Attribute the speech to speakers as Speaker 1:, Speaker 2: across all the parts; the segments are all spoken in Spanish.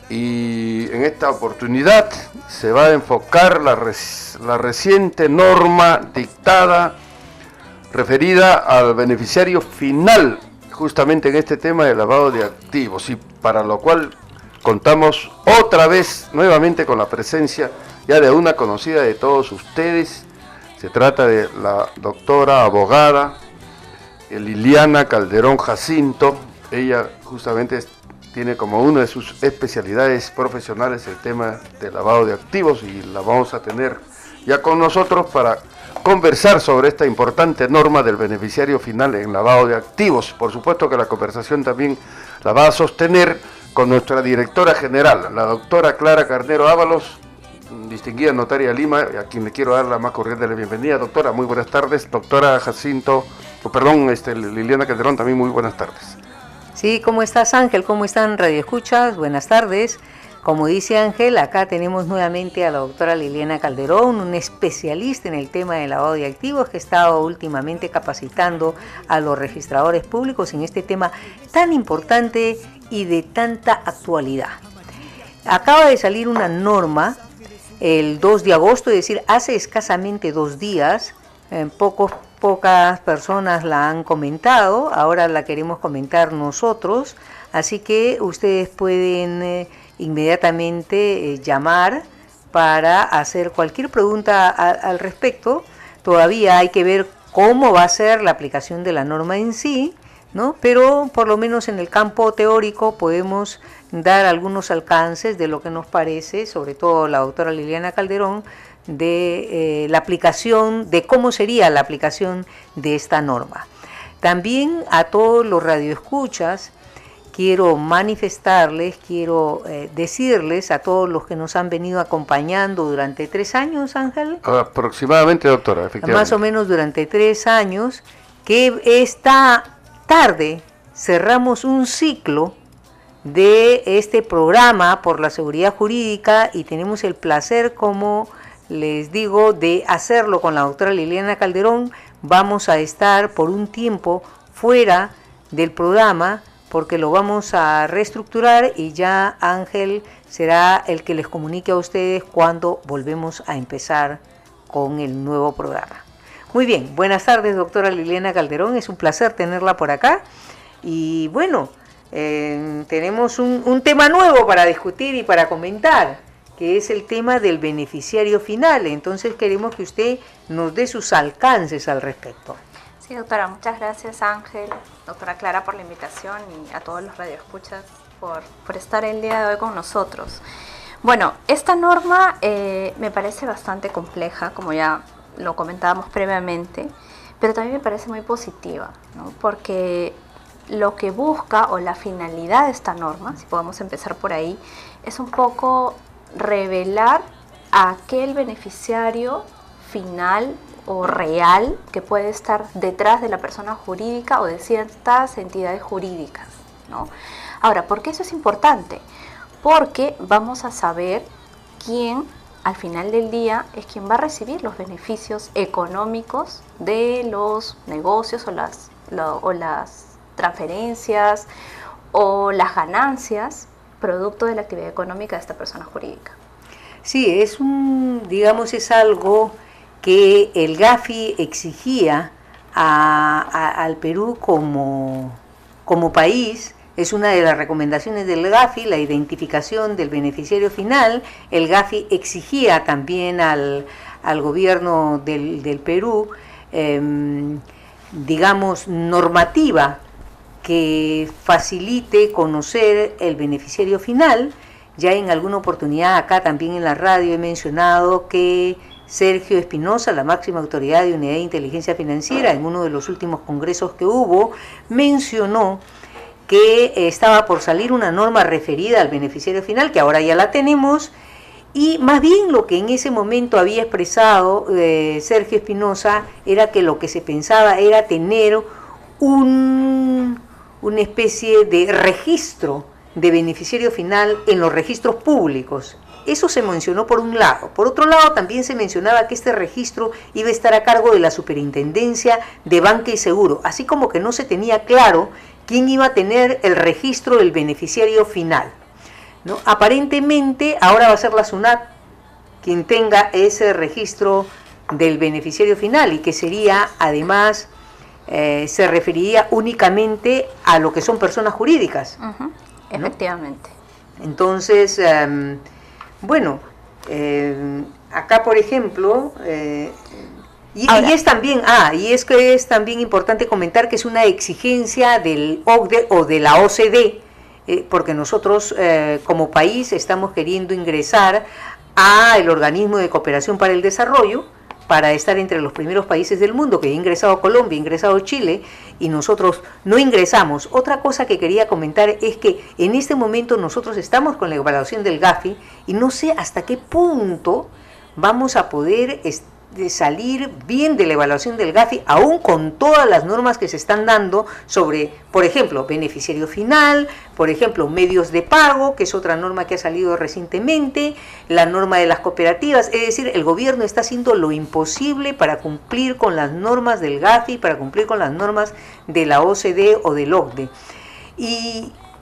Speaker 1: y en esta oportunidad se va a enfocar la reciente norma dictada referida al beneficiario final, justamente en este tema de lavado de activos, y para lo cual contamos otra vez nuevamente con la presencia ya de una conocida de todos ustedes. Se trata de la doctora abogada Liliana Calderón Jacinto. Ella justamente tiene como una de sus especialidades profesionales el tema de lavado de activos, y la vamos a tener ya con nosotros para conversar sobre esta importante norma del beneficiario final en lavado de activos. Por supuesto que la conversación también la va a sostener con nuestra directora general, la doctora Clara Carnero Ábalos, distinguida notaria de Lima, a quien le quiero dar la más cordial de la bienvenida. Doctora, muy buenas tardes. Doctora Jacinto, Liliana Calderón, también muy buenas tardes.
Speaker 2: Sí, ¿cómo estás, Ángel? ¿Cómo están, radioescuchas? Buenas tardes. Como dice Ángel, acá tenemos nuevamente a la doctora Liliana Calderón, una especialista en el tema de lavado de activos que ha estado últimamente capacitando a los registradores públicos en este tema tan importante y de tanta actualidad. Acaba de salir una norma el 2 de agosto, es decir, hace escasamente 2 días, pocas personas la han comentado, ahora la queremos comentar nosotros, así que ustedes pueden inmediatamente llamar para hacer cualquier pregunta al respecto. Todavía hay que ver cómo va a ser la aplicación de la norma en sí, ¿no? Pero por lo menos en el campo teórico podemos dar algunos alcances de lo que nos parece, sobre todo la doctora Liliana Calderón, de la aplicación, de cómo sería la aplicación de esta norma. También a todos los radioescuchas quiero manifestarles, quiero decirles a todos los que nos han venido acompañando durante 3 años, Ángel.
Speaker 1: Aproximadamente, doctora, efectivamente.
Speaker 2: Más o menos durante 3 años, que esta tarde cerramos un ciclo de este programa por la seguridad jurídica y tenemos el placer, como les digo, de hacerlo con la doctora Liliana Calderón. Vamos a estar por un tiempo fuera del programa porque lo vamos a reestructurar y ya Ángel será el que les comunique a ustedes cuando volvemos a empezar con el nuevo programa. Muy bien, buenas tardes, doctora Liliana Calderón, es un placer tenerla por acá. Y bueno, tenemos un tema nuevo para discutir y para comentar, que es el tema del beneficiario final. Entonces queremos que usted nos dé sus alcances al respecto.
Speaker 3: Sí, doctora, muchas gracias, Ángel, doctora Clara, por la invitación, y a todos los radioescuchas por estar el día de hoy con nosotros. Bueno, esta norma me parece bastante compleja, como ya lo comentábamos previamente, pero también me parece muy positiva, ¿no? Porque lo que busca, o la finalidad de esta norma, si podemos empezar por ahí, es un poco revelar a aquel beneficiario final o real que puede estar detrás de la persona jurídica o de ciertas entidades jurídicas, ¿no? Ahora, ¿por qué eso es importante? Porque vamos a saber quién al final del día es quien va a recibir los beneficios económicos de los negocios o las transferencias o las ganancias producto de la actividad económica de esta persona jurídica.
Speaker 2: Sí, es algo que el GAFI exigía al Perú como país. Es una de las recomendaciones del GAFI, la identificación del beneficiario final. El GAFI exigía también al gobierno del Perú, normativa que facilite conocer el beneficiario final. Ya en alguna oportunidad acá también en la radio he mencionado que Sergio Espinosa, la máxima autoridad de Unidad de Inteligencia Financiera, en uno de los últimos congresos que hubo, mencionó que estaba por salir una norma referida al beneficiario final, que ahora ya la tenemos, y más bien lo que en ese momento había expresado Sergio Espinosa era que lo que se pensaba era tener una especie de registro de beneficiario final en los registros públicos. Eso se mencionó por un lado. Por otro lado, también se mencionaba que este registro iba a estar a cargo de la Superintendencia de Banca y Seguro, así como que no se tenía claro quién iba a tener el registro del beneficiario final, ¿no? Aparentemente ahora va a ser la SUNAT quien tenga ese registro del beneficiario final y que sería además, se referiría únicamente a lo que son personas jurídicas.
Speaker 3: Uh-huh. Efectivamente.
Speaker 2: ¿No? Entonces, bueno, acá por ejemplo, y es también, y es que es también importante comentar que es una exigencia del OCDE o de la OCDE, porque nosotros como país estamos queriendo ingresar al Organismo de Cooperación para el Desarrollo, para estar entre los primeros países del mundo, que ha ingresado Colombia, ha ingresado Chile, y nosotros no ingresamos. Otra cosa que quería comentar es que en este momento nosotros estamos con la evaluación del Gafi, y no sé hasta qué punto vamos a poder salir bien de la evaluación del Gafi, aún con todas las normas que se están dando sobre, por ejemplo, beneficiario final, por ejemplo, medios de pago, que es otra norma que ha salido recientemente, la norma de las cooperativas. Es decir, el gobierno está haciendo lo imposible para cumplir con las normas del Gafi, para cumplir con las normas de la OCDE o del OCDE.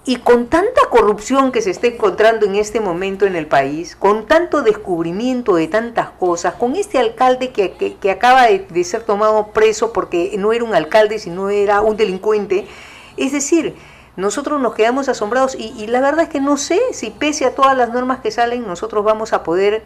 Speaker 2: Y con tanta corrupción que se está encontrando en este momento en el país, con tanto descubrimiento de tantas cosas, con este alcalde que acaba de ser tomado preso porque no era un alcalde, sino era un delincuente, es decir, nosotros nos quedamos asombrados y la verdad es que no sé si pese a todas las normas que salen, nosotros vamos a poder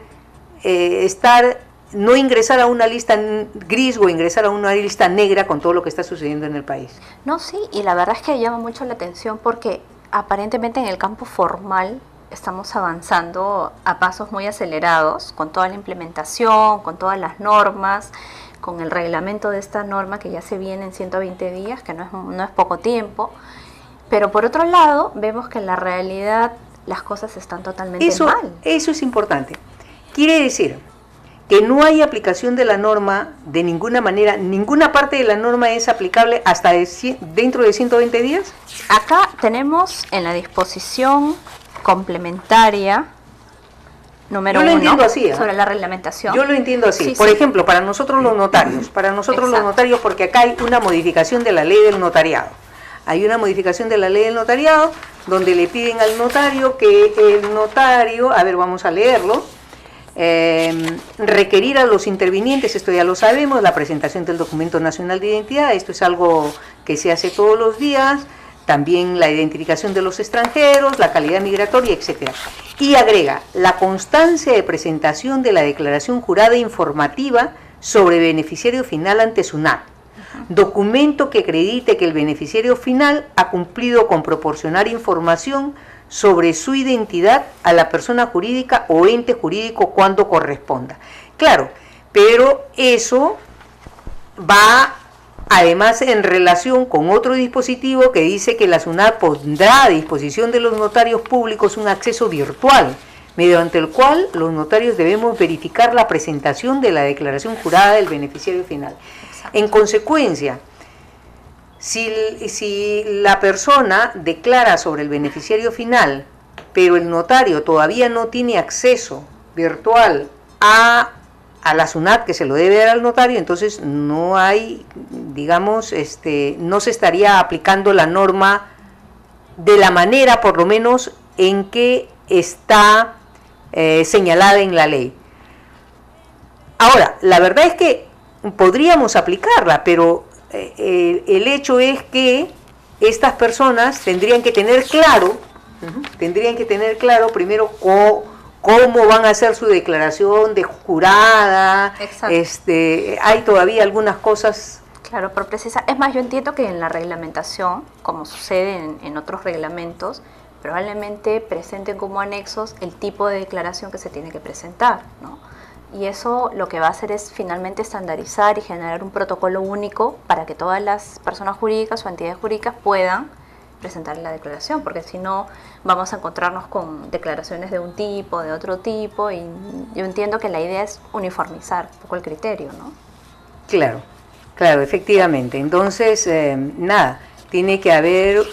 Speaker 2: no ingresar a una lista gris o ingresar a una lista negra con todo lo que está sucediendo en el país.
Speaker 3: No, sí, y la verdad es que llama mucho la atención porque aparentemente en el campo formal estamos avanzando a pasos muy acelerados con toda la implementación, con todas las normas, con el reglamento de esta norma que ya se viene en 120 días, que no es poco tiempo, pero por otro lado vemos que en la realidad las cosas están totalmente mal.
Speaker 2: Eso es importante. Quiere decir que no hay aplicación de la norma de ninguna manera, ninguna parte de la norma es aplicable hasta dentro de 120 días.
Speaker 3: Acá tenemos en la disposición complementaria número 1 sobre la reglamentación.
Speaker 2: Yo lo entiendo así. Por ejemplo, para nosotros los notarios, porque acá hay una modificación de la ley del notariado. Hay una modificación de la ley del notariado donde le piden al notario que el notario, a ver, vamos a leerlo, requerir a los intervinientes, esto ya lo sabemos, la presentación del documento nacional de identidad, esto es algo que se hace todos los días, también la identificación de los extranjeros, la calidad migratoria, etcétera. Y agrega la constancia de presentación de la declaración jurada informativa sobre beneficiario final ante SUNAT, documento que acredite que el beneficiario final ha cumplido con proporcionar información sobre su identidad a la persona jurídica o ente jurídico cuando corresponda. Claro, pero eso va además en relación con otro dispositivo que dice que la SUNAT pondrá a disposición de los notarios públicos un acceso virtual, mediante el cual los notarios debemos verificar la presentación de la declaración jurada del beneficiario final. Exacto. En consecuencia, si la persona declara sobre el beneficiario final, pero el notario todavía no tiene acceso virtual a la SUNAT que se lo debe dar al notario, entonces no hay, digamos, no se estaría aplicando la norma de la manera, por lo menos, en que está señalada en la ley. Ahora, la verdad es que podríamos aplicarla, pero el hecho es que estas personas tendrían que tener claro primero cómo van a hacer su declaración de jurada.
Speaker 3: Exacto.
Speaker 2: Hay todavía algunas cosas.
Speaker 3: Claro, por precisar. Es más, yo entiendo que en la reglamentación, como sucede en otros reglamentos, probablemente presenten como anexos el tipo de declaración que se tiene que presentar, ¿no? Y eso lo que va a hacer es finalmente estandarizar y generar un protocolo único para que todas las personas jurídicas o entidades jurídicas puedan presentar la declaración, porque si no vamos a encontrarnos con declaraciones de un tipo, de otro tipo, y yo entiendo que la idea es uniformizar un poco el criterio, ¿no?
Speaker 2: Claro, efectivamente. Entonces, tiene que haber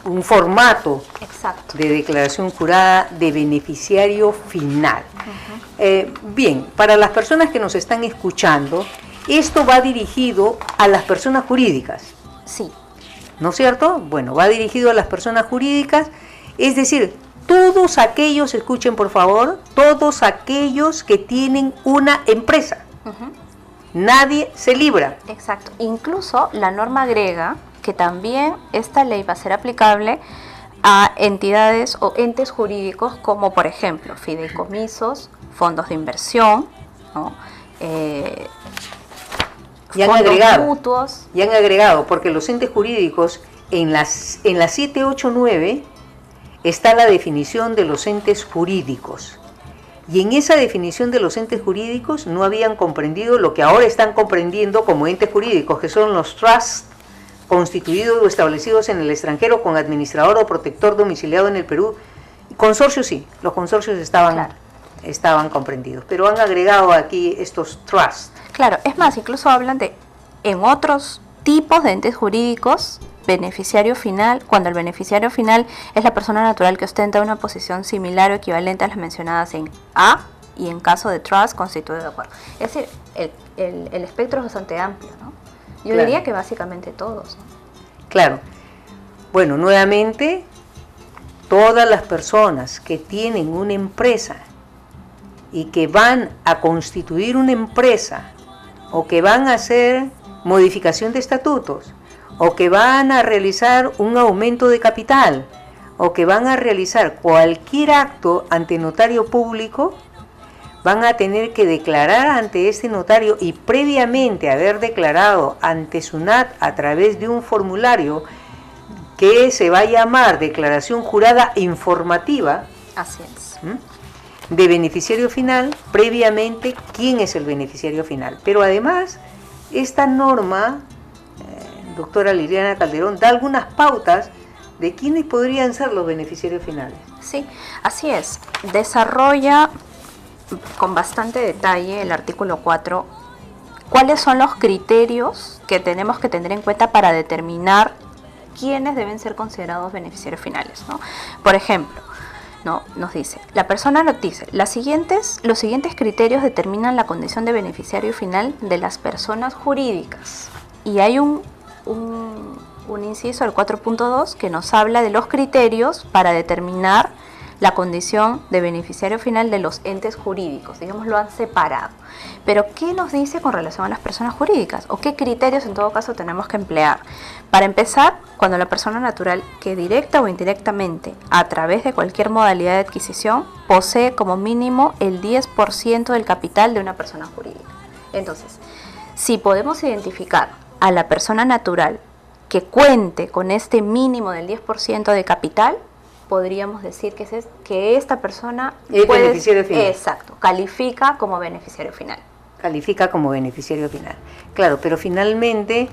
Speaker 2: un formato
Speaker 3: Exacto.
Speaker 2: de declaración jurada de beneficiario final. Bien, para las personas que nos están escuchando, esto va dirigido a las personas jurídicas.
Speaker 3: Sí.
Speaker 2: ¿No es cierto? Bueno, va dirigido a las personas jurídicas Es decir, todos aquellos, escuchen por favor, todos aquellos que tienen una empresa. Nadie se libra.
Speaker 3: Exacto. Incluso la norma agrega que también esta ley va a ser aplicable a entidades o entes jurídicos como, por ejemplo, fideicomisos, fondos de inversión, ¿no?
Speaker 2: Y han
Speaker 3: fondos
Speaker 2: agregado,
Speaker 3: mutuos.
Speaker 2: y han agregado, porque los entes jurídicos, en las 789 está la definición de los entes jurídicos. Y en esa definición de los entes jurídicos no habían comprendido lo que ahora están comprendiendo como entes jurídicos, que son los trusts constituidos o establecidos en el extranjero con administrador o protector domiciliado en el Perú. Consorcios sí, los consorcios estaban comprendidos, pero han agregado aquí estos trusts.
Speaker 3: Claro, es más, incluso hablan de, en otros tipos de entes jurídicos, beneficiario final, cuando el beneficiario final es la persona natural que ostenta una posición similar o equivalente a las mencionadas en A, y en caso de trust constituido de acuerdo. Es decir, el espectro es bastante amplio, ¿no? Yo diría que básicamente todos, ¿no?
Speaker 2: Claro. Bueno, nuevamente, todas las personas que tienen una empresa y que van a constituir una empresa o que van a hacer modificación de estatutos o que van a realizar un aumento de capital o que van a realizar cualquier acto ante notario público, van a tener que declarar ante este notario y previamente haber declarado ante SUNAT a través de un formulario que se va a llamar declaración jurada informativa.
Speaker 3: Así es.
Speaker 2: De beneficiario final, previamente quién es el beneficiario final. Pero además, esta norma, doctora Liliana Calderón, da algunas pautas de quiénes podrían ser los beneficiarios finales.
Speaker 3: Sí, así es. Desarrolla con bastante detalle el artículo 4 cuáles son los criterios que tenemos que tener en cuenta para determinar quiénes deben ser considerados beneficiarios finales, ¿no? Por ejemplo, ¿no? Nos dice, la persona nos dice, los siguientes criterios determinan la condición de beneficiario final de las personas jurídicas. Y hay un inciso, el 4.2, que nos habla de los criterios para determinar la condición de beneficiario final de los entes jurídicos. Digamos, lo han separado. Pero, ¿qué nos dice con relación a las personas jurídicas? ¿O qué criterios en todo caso tenemos que emplear? Para empezar, cuando la persona natural, que directa o indirectamente, a través de cualquier modalidad de adquisición, posee como mínimo el 10% del capital de una persona jurídica. Entonces, si podemos identificar a la persona natural que cuente con este mínimo del 10% de capital, podríamos decir que esta persona
Speaker 2: es beneficiario final.
Speaker 3: Exacto, califica como beneficiario final.
Speaker 2: Califica como beneficiario final. Claro, pero finalmente,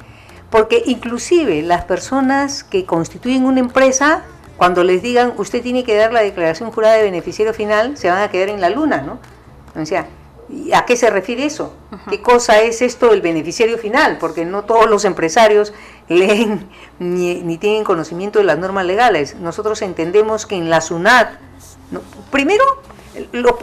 Speaker 2: porque inclusive las personas que constituyen una empresa, cuando les digan, usted tiene que dar la declaración jurada de beneficiario final, se van a quedar en la luna, ¿no? O sea, ¿a qué se refiere eso? ¿Qué cosa es esto del beneficiario final? Porque no todos los empresarios leen ni tienen conocimiento de las normas legales. Nosotros entendemos que en la SUNAT, ¿no? Primero,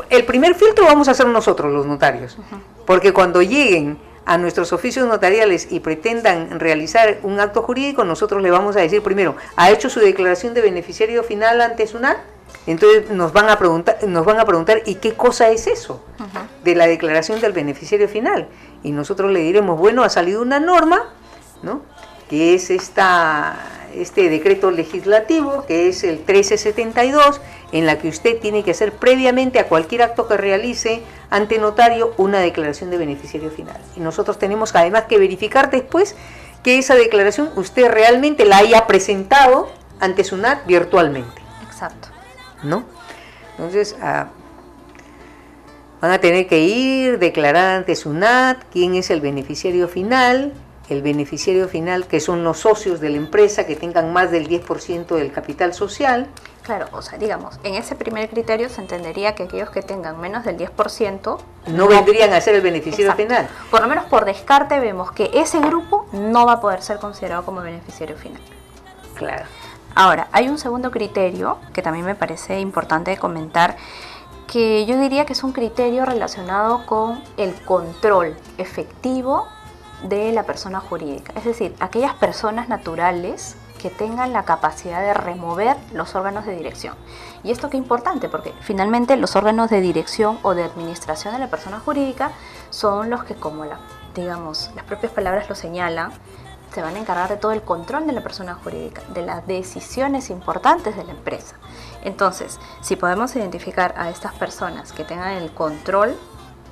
Speaker 2: el primer filtro vamos a hacer nosotros, los notarios, porque cuando lleguen a nuestros oficios notariales y pretendan realizar un acto jurídico, nosotros le vamos a decir primero, ¿ha hecho su declaración de beneficiario final ante SUNAT? Entonces nos van a preguntar ¿y qué cosa es eso de la declaración del beneficiario final? Y nosotros le diremos, bueno, ha salido una norma, ¿no?, que es este decreto legislativo, que es el 1372, en la que usted tiene que hacer previamente a cualquier acto que realice ante notario una declaración de beneficiario final. Y nosotros tenemos además que verificar después que esa declaración usted realmente la haya presentado ante SUNAT virtualmente.
Speaker 3: Exacto.
Speaker 2: ¿No? Entonces, van a tener que ir, declarar ante SUNAT quién es el beneficiario final, que son los socios de la empresa que tengan más del 10% del capital social.
Speaker 3: Claro, o sea, digamos, en ese primer criterio se entendería que aquellos que tengan menos del 10%
Speaker 2: no vendrían a ser el beneficiario final.
Speaker 3: Por lo menos por descarte vemos que ese grupo no va a poder ser considerado como beneficiario final.
Speaker 2: Claro.
Speaker 3: Ahora, hay un segundo criterio que también me parece importante comentar, que yo diría que es un criterio relacionado con el control efectivo de la persona jurídica. Es decir, aquellas personas naturales que tengan la capacidad de remover los órganos de dirección. Y esto qué importante, porque finalmente los órganos de dirección o de administración de la persona jurídica son los que, como digamos, las propias palabras lo señalan, se van a encargar de todo el control de la persona jurídica, de las decisiones importantes de la empresa. Entonces, si podemos identificar a estas personas que tengan el control,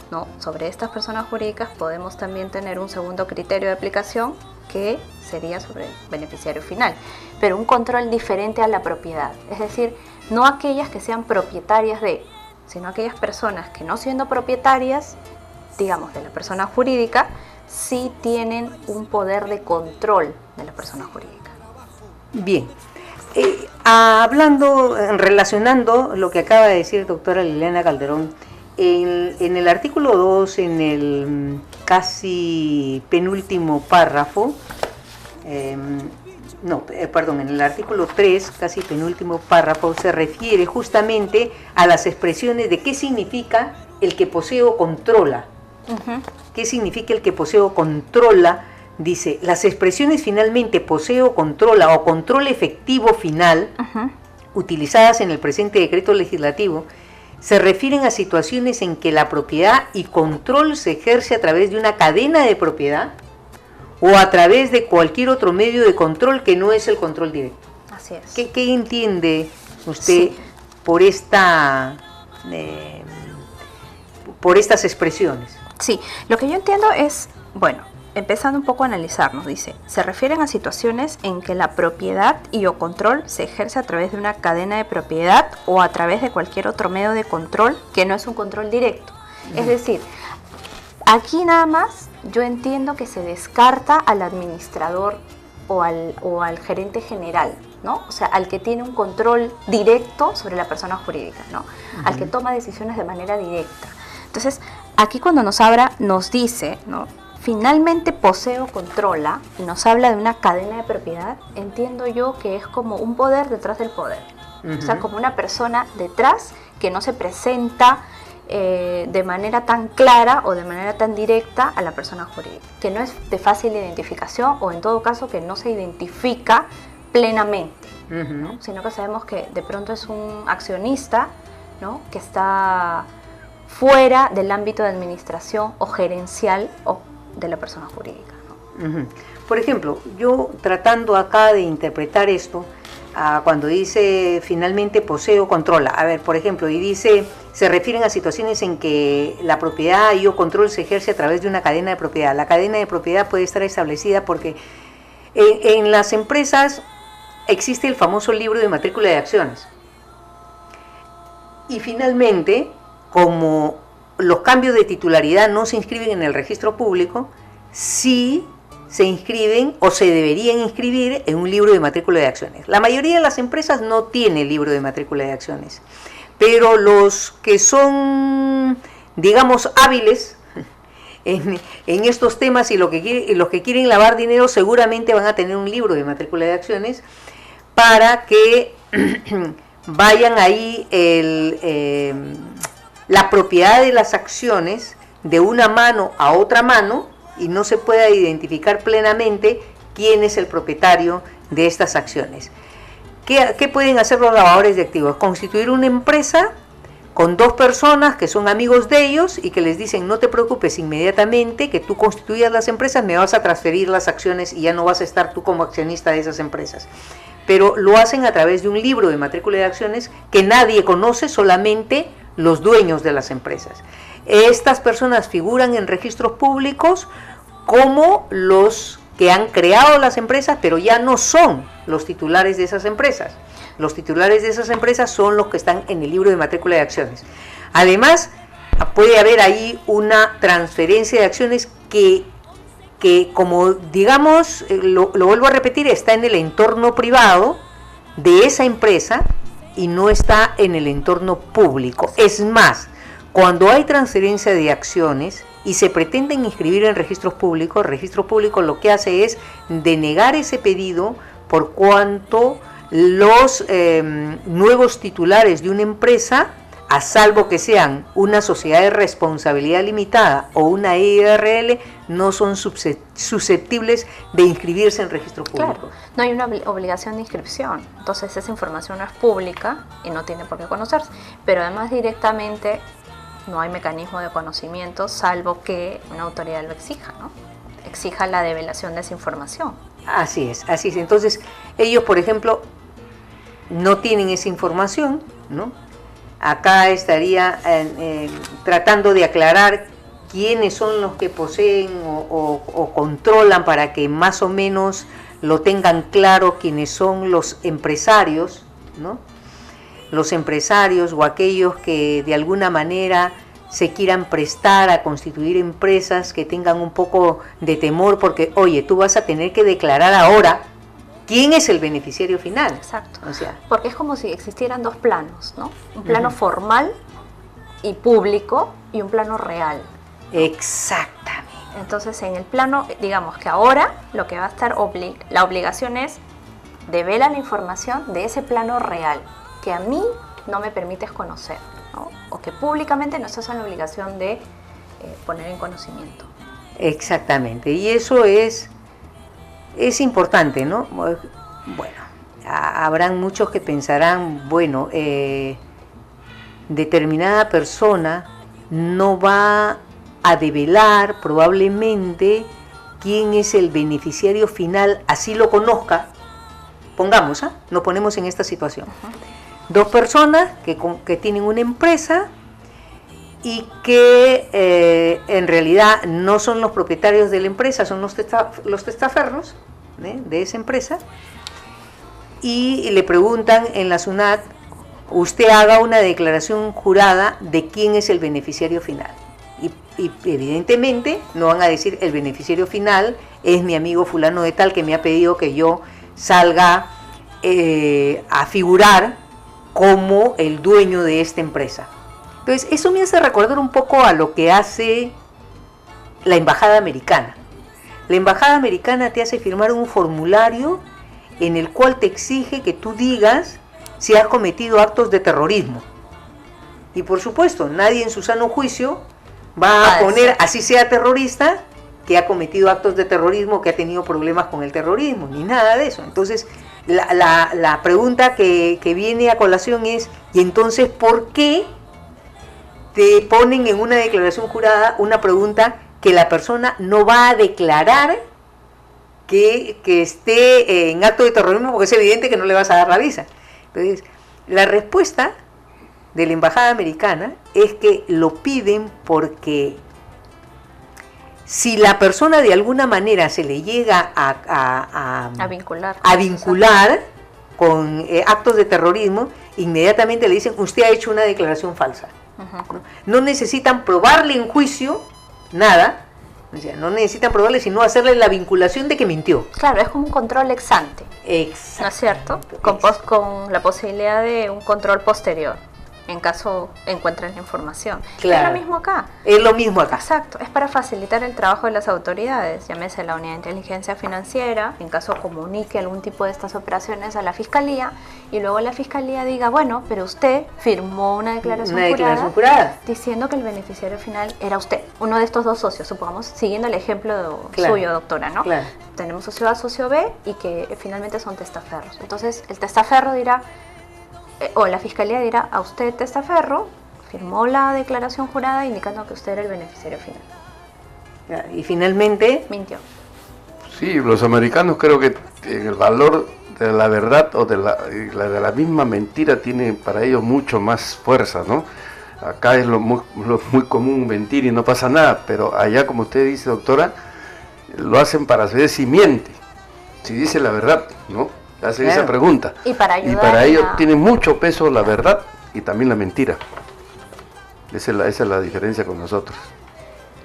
Speaker 3: ¿no?, sobre estas personas jurídicas, podemos también tener un segundo criterio de aplicación que sería sobre el beneficiario final, pero un control diferente a la propiedad, es decir, no aquellas que sean propietarias de, sino aquellas personas que, no siendo propietarias, digamos, de la persona jurídica, sí tienen un poder de control de la persona jurídica.
Speaker 2: Bien, relacionando lo que acaba de decir doctora Liliana Calderón, en el artículo 2, en el casi penúltimo párrafo, en el artículo 3, casi penúltimo párrafo, se refiere justamente a las expresiones de qué significa el que posee o controla. ¿Qué significa el que posee o controla? Dice, las expresiones finalmente posee o controla o control efectivo final, utilizadas en el presente decreto legislativo, se refieren a situaciones en que la propiedad y control se ejerce a través de una cadena de propiedad o a través de cualquier otro medio de control que no es el control directo.
Speaker 3: Así es.
Speaker 2: ¿Qué entiende usted por estas expresiones?
Speaker 3: Sí, lo que yo entiendo es, bueno, empezando un poco a analizarnos, dice, se refieren a situaciones en que la propiedad y o control se ejerce a través de una cadena de propiedad o a través de cualquier otro medio de control que no es un control directo. Es decir, aquí nada más yo entiendo que se descarta al administrador o al gerente general, ¿no? O sea, al que tiene un control directo sobre la persona jurídica, ¿no? Al que toma decisiones de manera directa. Entonces, aquí cuando nos dice, ¿no?, finalmente posee o controla, y nos habla de una cadena de propiedad, entiendo yo que es como un poder detrás del poder. O sea, como una persona detrás que no se presenta de manera tan clara o de manera tan directa a la persona jurídica, que no es de fácil identificación o en todo caso que no se identifica plenamente, ¿no?, sino que sabemos que de pronto es un accionista, ¿no?, que está fuera del ámbito de administración o gerencial o de la persona jurídica, ¿no?
Speaker 2: Por ejemplo, yo tratando acá de interpretar esto, cuando dice finalmente posee o controla, a ver, por ejemplo, y dice, se refieren a situaciones en que la propiedad y o control se ejerce a través de una cadena de propiedad. La cadena de propiedad puede estar establecida porque en las empresas existe el famoso libro de matrícula de acciones. Y finalmente, como los cambios de titularidad no se inscriben en el registro público, sí se inscriben o se deberían inscribir en un libro de matrícula de acciones. La mayoría de las empresas no tiene libro de matrícula de acciones, pero los que son, digamos, hábiles en estos temas y los que quieren lavar dinero seguramente van a tener un libro de matrícula de acciones para que vayan ahí la propiedad de las acciones de una mano a otra mano y no se pueda identificar plenamente quién es el propietario de estas acciones. ¿Qué pueden hacer los lavadores de activos? Constituir una empresa con dos personas que son amigos de ellos y que les dicen, no te preocupes, inmediatamente que tú constituyas las empresas me vas a transferir las acciones y ya no vas a estar tú como accionista de esas empresas. Pero lo hacen a través de un libro de matrícula de acciones que nadie conoce, solamente los dueños de las empresas. Estas personas figuran en registros públicos como los que han creado las empresas, pero ya no son los titulares de esas empresas. Los titulares de esas empresas son los que están en el libro de matrícula de acciones. Además, puede haber ahí una transferencia de acciones que como digamos, lo vuelvo a repetir, está en el entorno privado de esa empresa y no está en el entorno público. Es más, cuando hay transferencia de acciones y se pretenden inscribir en registro público lo que hace es denegar ese pedido por cuanto los nuevos titulares de una empresa a salvo que sean una sociedad de responsabilidad limitada o una IRL, no son susceptibles de inscribirse en registro público.
Speaker 3: Claro, no hay una obligación de inscripción, entonces esa información no es pública y no tiene por qué conocerse, pero además directamente no hay mecanismo de conocimiento salvo que una autoridad lo exija, ¿no? Exija la develación de esa información.
Speaker 2: Así es, así es. Entonces, ellos, por ejemplo, no tienen esa información, ¿no? Acá estaría tratando de aclarar quiénes son los que poseen o controlan para que más o menos lo tengan claro quiénes son los empresarios, ¿no? Los empresarios o aquellos que de alguna manera se quieran prestar a constituir empresas que tengan un poco de temor porque, oye, tú vas a tener que declarar ahora quién es el beneficiario final.
Speaker 3: Exacto.
Speaker 2: O sea,
Speaker 3: porque es como si existieran dos planos, ¿no? Un plano formal y público y un plano real.
Speaker 2: exactamente.
Speaker 3: Entonces, en el plano, digamos que ahora lo que va a estar, la obligación es develar la información de ese plano real, que a mí no me permites conocer, ¿no? O que públicamente no estás en la obligación de poner en conocimiento.
Speaker 2: Exactamente. Y eso es importante, ¿no? Bueno, habrán muchos que pensarán, bueno, determinada persona no va a develar probablemente quién es el beneficiario final, así lo conozca. Pongamos, nos ponemos en esta situación. Dos personas que tienen una empresa y que en realidad no son los propietarios de la empresa, son los testaferros de esa empresa, y le preguntan en la SUNAT, usted haga una declaración jurada de quién es el beneficiario final. Y evidentemente no van a decir el beneficiario final es mi amigo fulano de tal que me ha pedido que yo salga a figurar como el dueño de esta empresa. Entonces, eso me hace recordar un poco a lo que hace la embajada americana. La embajada americana te hace firmar un formulario en el cual te exige que tú digas si has cometido actos de terrorismo. Y por supuesto, nadie en su sano juicio va a poner, así sea terrorista, que ha cometido actos de terrorismo, que ha tenido problemas con el terrorismo, ni nada de eso. Entonces, la pregunta que viene a colación es, ¿y entonces por qué te ponen en una declaración jurada una pregunta que la persona no va a declarar que esté en acto de terrorismo, porque es evidente que no le vas a dar la visa? Entonces, la respuesta de la embajada americana es que lo piden porque si la persona de alguna manera se le llega a vincular con actos de terrorismo, inmediatamente le dicen, usted ha hecho una declaración falsa. No necesitan probarle en juicio nada, o sea, no necesitan probarle, sino hacerle la vinculación de que mintió.
Speaker 3: Claro, es como un control ex ante, ¿no es cierto? Con la posibilidad de un control posterior, en caso encuentren la información.
Speaker 2: Claro.
Speaker 3: Es lo mismo acá.
Speaker 2: Es lo mismo acá.
Speaker 3: Exacto, es para facilitar el trabajo de las autoridades, llámese la unidad de inteligencia financiera, en caso comunique algún tipo de estas operaciones a la fiscalía, y luego la fiscalía diga, bueno, pero usted firmó una declaración jurada diciendo que el beneficiario final era usted, uno de estos dos socios, supongamos, siguiendo el ejemplo suyo, doctora, ¿no? Claro. Tenemos socio A, socio B, y que finalmente son testaferros. Entonces, el testaferro dirá, o la fiscalía dirá, a usted testaferro firmó la declaración jurada indicando que usted era el beneficiario final.
Speaker 2: Y finalmente
Speaker 3: mintió.
Speaker 1: Sí, los americanos creo que el valor de la verdad o de la misma mentira tiene para ellos mucho más fuerza, ¿no? Acá es lo muy común mentir y no pasa nada, pero allá, como usted dice, doctora, lo hacen para saber si miente, si dice la verdad, ¿no? Hacen esa pregunta.
Speaker 3: Y para
Speaker 1: ellos tiene mucho peso la verdad y también la mentira. Esa es la diferencia con nosotros.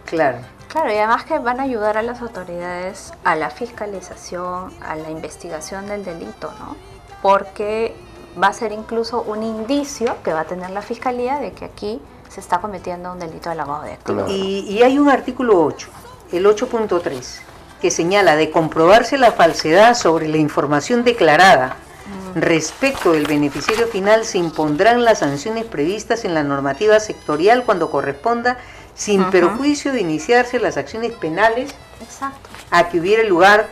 Speaker 2: Claro.
Speaker 3: Claro, y además que van a ayudar a las autoridades a la fiscalización, a la investigación del delito, ¿no? Porque va a ser incluso un indicio que va a tener la fiscalía de que aquí se está cometiendo un delito de lavado de activos.
Speaker 2: Claro. Y hay un artículo 8, el 8.3, que señala de comprobarse la falsedad sobre la información declarada Respecto del beneficiario final, se impondrán las sanciones previstas en la normativa sectorial cuando corresponda, sin perjuicio de iniciarse las acciones penales a que hubiera lugar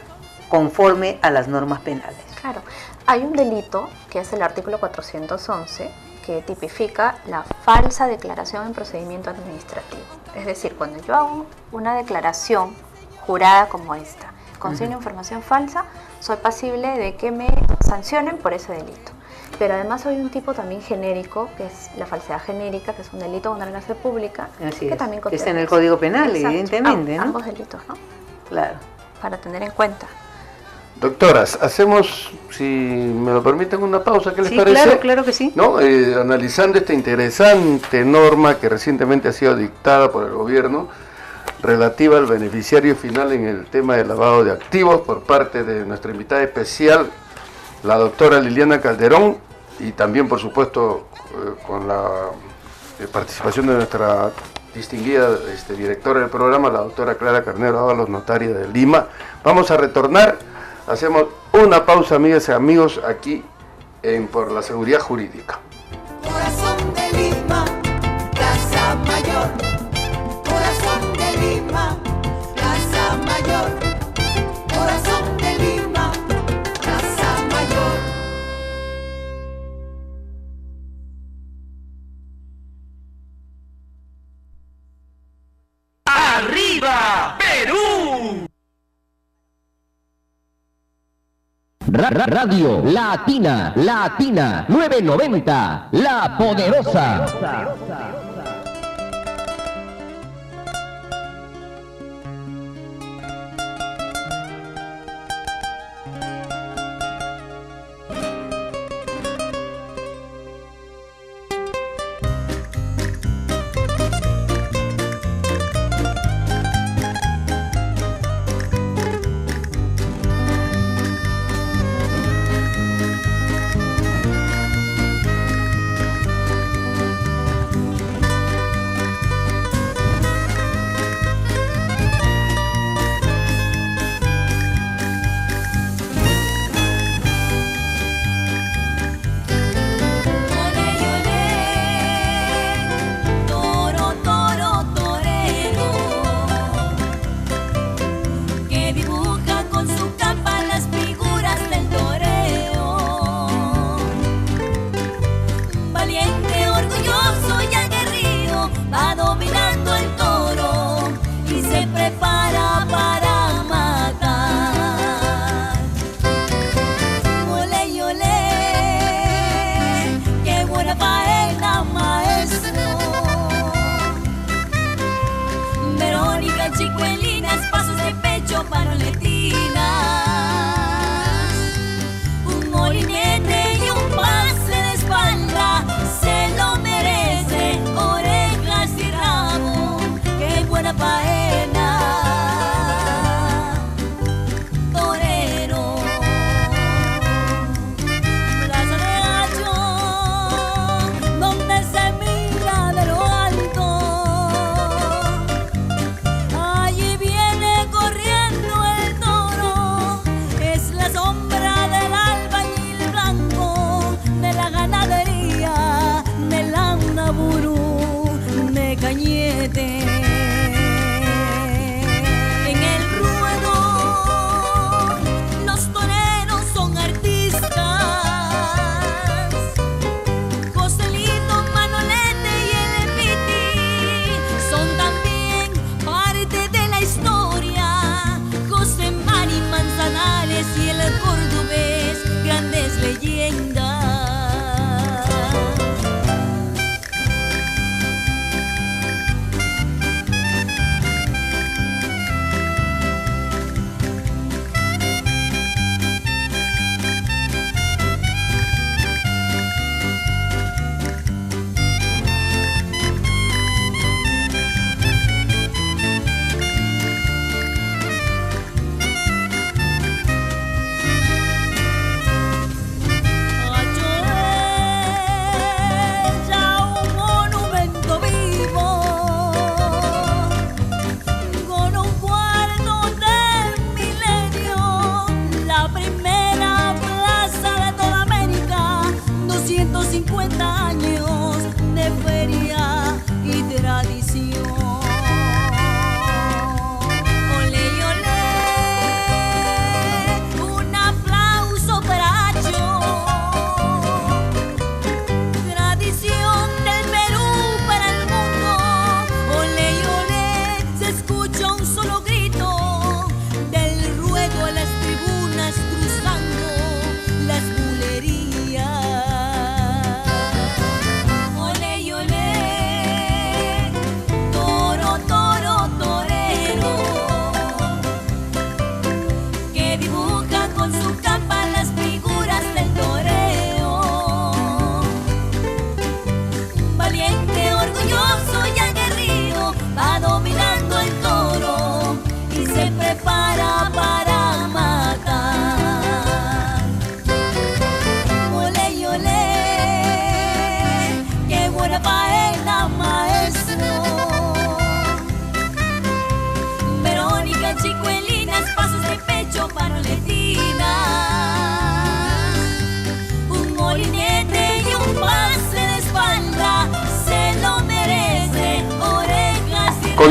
Speaker 2: conforme a las normas penales.
Speaker 3: Claro, hay un delito que es el artículo 411 que tipifica la falsa declaración en procedimiento administrativo. Es decir, cuando yo hago una declaración jurada como esta, consigno información falsa, soy pasible de que me sancionen por ese delito. Pero además hay un tipo también genérico, que es la falsedad genérica, que es un delito contra la gracia pública, que también
Speaker 2: está en el Código Penal, evidentemente, ¿no?
Speaker 3: Ambos delitos, ¿no?
Speaker 2: Claro.
Speaker 3: Para tener en cuenta.
Speaker 1: Doctoras, hacemos, si me lo permiten, una pausa, ¿qué les parece?
Speaker 2: Claro, claro que sí.
Speaker 1: ¿No? Analizando esta interesante norma que recientemente ha sido dictada por el gobierno, relativa al beneficiario final en el tema del lavado de activos por parte de nuestra invitada especial, la doctora Liliana Calderón, y también, por supuesto, con la participación de nuestra distinguida directora del programa, la doctora Clara Carnero Ábalos, notaria de Lima. Vamos a retornar, hacemos una pausa, amigas y amigos, aquí en Por la Seguridad Jurídica.
Speaker 4: Corazón de Lima, Plaza Mayor. Corazón de Lima, Plaza Mayor. Corazón de Lima, Plaza Mayor.
Speaker 5: ¡Arriba, Perú! Radio Latina 990, La Poderosa.
Speaker 4: Un movimiento y un pase de espalda se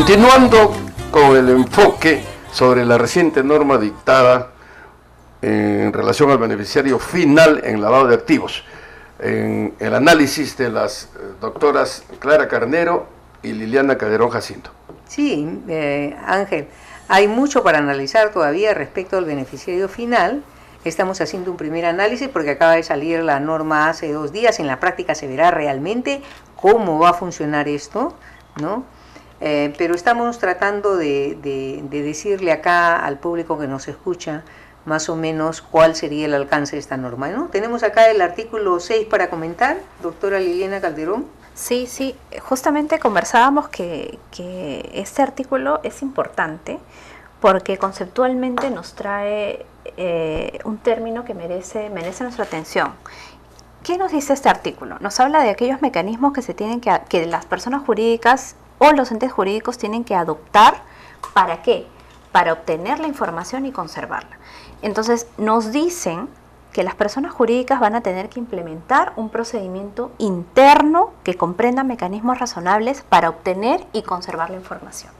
Speaker 1: Continuando con el enfoque sobre la reciente norma dictada en relación al beneficiario final en lavado de activos, en el análisis de las doctoras Clara Carnero y Liliana Calderón Jacinto.
Speaker 2: Sí, Ángel, hay mucho para analizar todavía respecto al beneficiario final. Estamos haciendo un primer análisis porque acaba de salir la norma hace 2 días. En la práctica se verá realmente cómo va a funcionar esto, ¿no? Pero estamos tratando de decirle acá al público que nos escucha más o menos cuál sería el alcance de esta norma, ¿no? Tenemos acá el artículo 6 para comentar, doctora Liliana Calderón.
Speaker 3: Sí, justamente conversábamos que este artículo es importante porque conceptualmente nos trae un término que merece nuestra atención. ¿Qué nos dice este artículo? Nos habla de aquellos mecanismos que las personas jurídicas o los entes jurídicos tienen que adoptar. ¿Para qué? Para obtener la información y conservarla. Entonces nos dicen que las personas jurídicas van a tener que implementar un procedimiento interno que comprenda mecanismos razonables para obtener y conservar la información.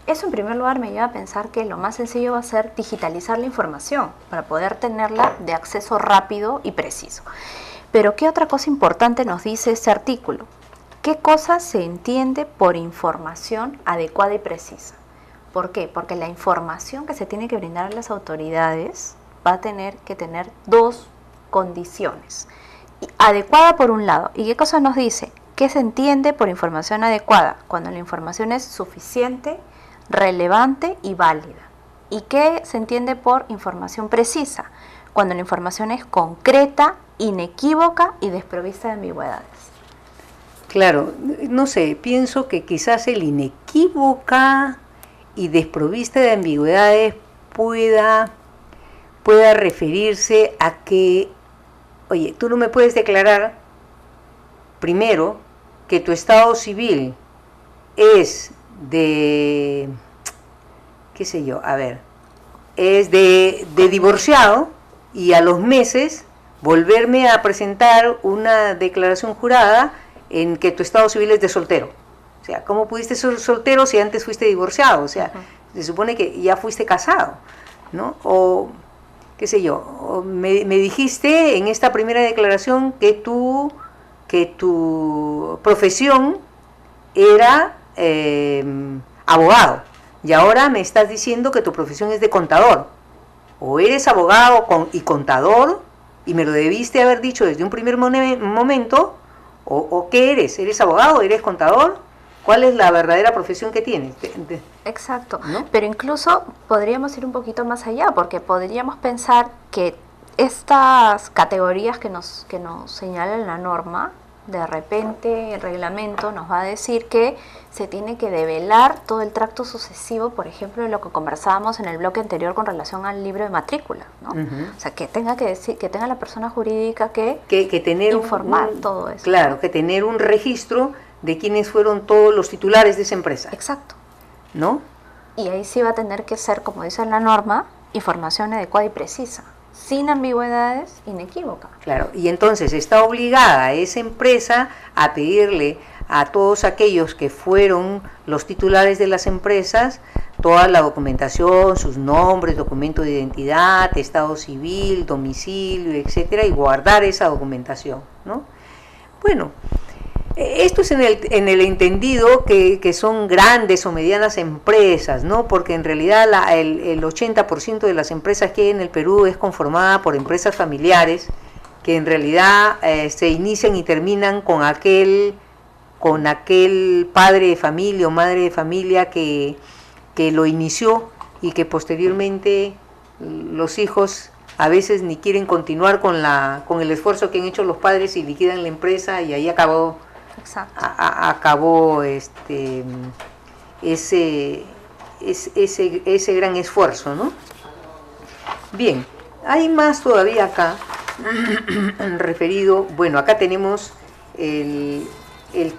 Speaker 3: Eso en primer lugar me lleva a pensar que lo más sencillo va a ser digitalizar la información para poder tenerla de acceso rápido y preciso. Pero ¿qué otra cosa importante nos dice este artículo? ¿Qué cosa se entiende por información adecuada y precisa? ¿Por qué? Porque la información que se tiene que brindar a las autoridades va a tener que tener 2 condiciones. Adecuada por un lado. ¿Y qué cosa nos dice? ¿Qué se entiende por información adecuada? Cuando la información es suficiente, relevante y válida. ¿Y qué se entiende por información precisa? Cuando la información es concreta, inequívoca y desprovista de ambigüedades.
Speaker 2: Claro, no sé, pienso que quizás el inequívoca y desprovista de ambigüedades pueda referirse a que, oye, tú no me puedes declarar primero que tu estado civil es de, qué sé yo, a ver, es de divorciado y a los meses volverme a presentar una declaración jurada en que tu estado civil es de soltero. O sea, ¿cómo pudiste ser soltero si antes fuiste divorciado? O sea, se supone que ya fuiste casado, ¿no? O, qué sé yo, o me dijiste en esta primera declaración que tu profesión era abogado, y ahora me estás diciendo que tu profesión es de contador. O eres abogado y contador, y me lo debiste haber dicho desde un primer momento, o ¿qué eres? ¿Eres abogado? ¿Eres contador? ¿Cuál es la verdadera profesión que tienes?
Speaker 3: Exacto,
Speaker 2: ¿no?
Speaker 3: Pero incluso podríamos ir un poquito más allá, porque podríamos pensar que estas categorías que nos señala la norma, de repente el reglamento nos va a decir que se tiene que develar todo el tracto sucesivo, por ejemplo, de lo que conversábamos en el bloque anterior con relación al libro de matrícula, ¿no? O sea, que tenga que decir, que tenga la persona jurídica que
Speaker 2: tener
Speaker 3: informar todo eso.
Speaker 2: Claro, que tener un registro de quiénes fueron todos los titulares de esa empresa.
Speaker 3: Exacto.
Speaker 2: ¿No?
Speaker 3: Y ahí sí va a tener que ser, como dice la norma, información adecuada y precisa, sin ambigüedades, inequívoca.
Speaker 2: Claro, y entonces está obligada esa empresa a pedirle a todos aquellos que fueron los titulares de las empresas toda la documentación, sus nombres, documento de identidad, estado civil, domicilio, etcétera, y guardar esa documentación, ¿no? Bueno, esto es en el entendido que son grandes o medianas empresas, ¿no? Porque en realidad el 80% de las empresas que hay en el Perú es conformada por empresas familiares que en realidad se inician y terminan con aquel padre de familia o madre de familia que lo inició y que posteriormente los hijos a veces ni quieren continuar con el esfuerzo que han hecho los padres y liquidan la empresa y ahí acabó.
Speaker 3: Exacto.
Speaker 2: Acabó ese gran esfuerzo, ¿no? Bien, hay más todavía acá referido. Bueno, acá tenemos el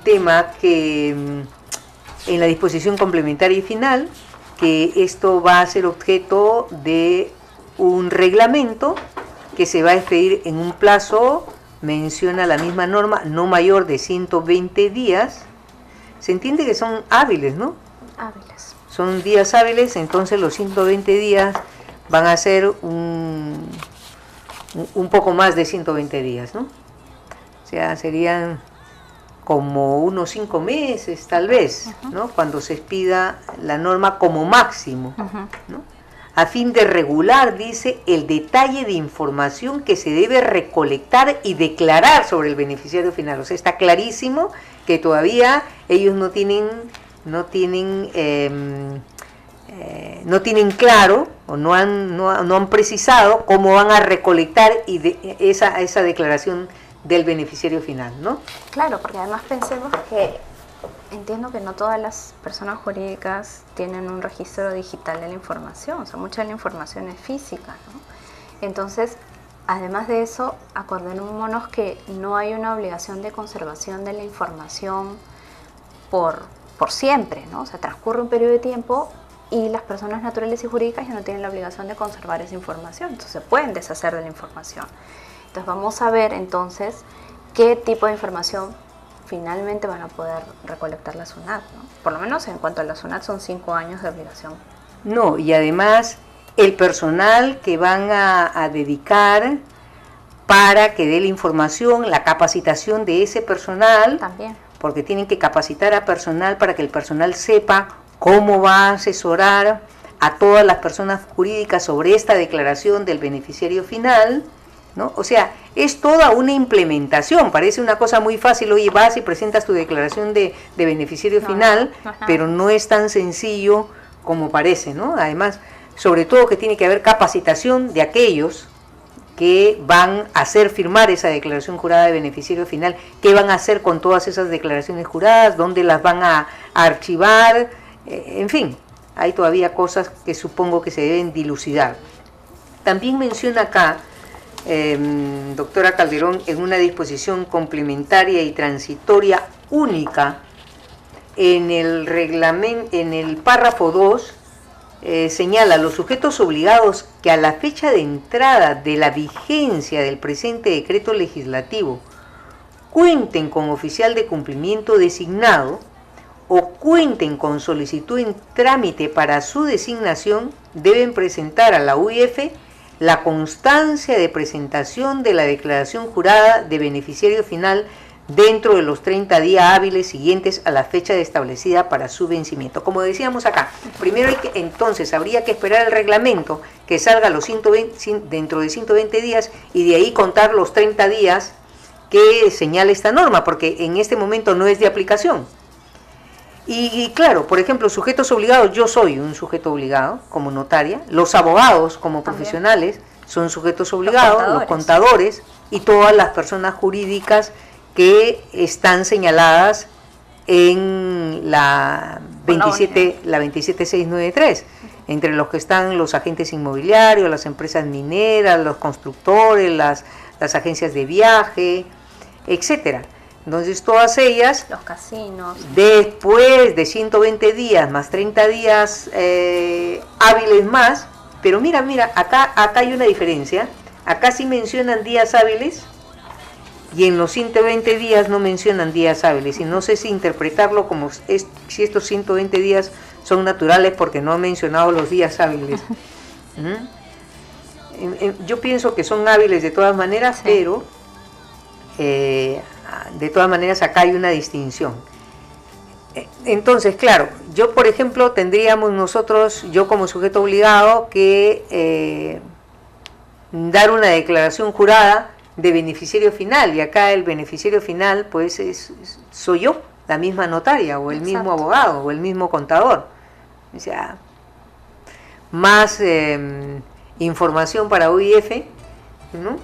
Speaker 2: tema que en la disposición complementaria y final, que esto va a ser objeto de un reglamento que se va a expedir en un plazo, menciona la misma norma, no mayor de 120 días. Se entiende que son hábiles, ¿no?
Speaker 3: Hábiles.
Speaker 2: Son días hábiles, entonces los 120 días van a ser un poco más de 120 días, ¿no? O sea, serían como unos 5 meses, tal vez, ¿no? Cuando se expida la norma como máximo, ¿no? A fin de regular, dice, el detalle de información que se debe recolectar y declarar sobre el beneficiario final. O sea, está clarísimo que todavía ellos no tienen claro o no han precisado cómo van a recolectar esa declaración del beneficiario final, ¿no?
Speaker 3: Claro, porque además pensemos que entiendo que no todas las personas jurídicas tienen un registro digital de la información, o sea, mucha de la información es física, ¿no? Entonces, además de eso, acordémonos que no hay una obligación de conservación de la información por siempre, ¿no? O sea, transcurre un periodo de tiempo y las personas naturales y jurídicas ya no tienen la obligación de conservar esa información, entonces pueden deshacer de la información. Entonces vamos a ver entonces qué tipo de información finalmente van a poder recolectar la SUNAT, ¿no? Por lo menos en cuanto a la SUNAT son 5 años de obligación.
Speaker 2: No, y además el personal que van a dedicar para que dé la información, la capacitación de ese personal,
Speaker 3: También.
Speaker 2: porque tienen que capacitar a personal para que el personal sepa cómo va a asesorar a todas las personas jurídicas sobre esta declaración del beneficiario final, ¿no? O sea, es toda una implementación, parece una cosa muy fácil, oye, vas y presentas tu declaración de beneficiario final,
Speaker 3: no,
Speaker 2: pero no es tan sencillo como parece, ¿no? Además, sobre todo que tiene que haber capacitación de aquellos que van a hacer firmar esa declaración jurada de beneficiario final, qué van a hacer con todas esas declaraciones juradas, dónde las van a archivar, en fin, hay todavía cosas que supongo que se deben dilucidar. También menciona acá, doctora Calderón, en una disposición complementaria y transitoria única, en el párrafo 2, señala los sujetos obligados que a la fecha de entrada de la vigencia del presente decreto legislativo cuenten con oficial de cumplimiento designado o cuenten con solicitud en trámite para su designación, deben presentar a la UIF la constancia de presentación de la declaración jurada de beneficiario final dentro de los 30 días hábiles siguientes a la fecha establecida para su vencimiento. Como decíamos acá, primero entonces habría que esperar el reglamento que salga dentro de 120 días y de ahí contar los 30 días que señala esta norma, porque en este momento no es de aplicación. Y claro, por ejemplo, sujetos obligados, yo soy un sujeto obligado como notaria, los abogados como profesionales son sujetos obligados, los contadores y todas las personas jurídicas que están señaladas en la 27693, entre los que están los agentes inmobiliarios, las empresas mineras, los constructores, las agencias de viaje, etcétera. Entonces todas ellas,
Speaker 3: los casinos,
Speaker 2: después de 120 días más 30 días hábiles más, pero mira, acá hay una diferencia, acá sí mencionan días hábiles y en los 120 días no mencionan días hábiles, y no sé si interpretarlo como si estos 120 días son naturales porque no han mencionado los días hábiles. Yo pienso que son hábiles de todas maneras, sí. Pero de todas maneras acá hay una distinción. Entonces, claro, yo por ejemplo tendríamos nosotros, yo como sujeto obligado, que dar una declaración jurada de beneficiario final, y acá el beneficiario final pues soy yo, la misma notaria o el
Speaker 3: Exacto.
Speaker 2: mismo abogado o el mismo contador. O sea, más información para UIF, ¿no?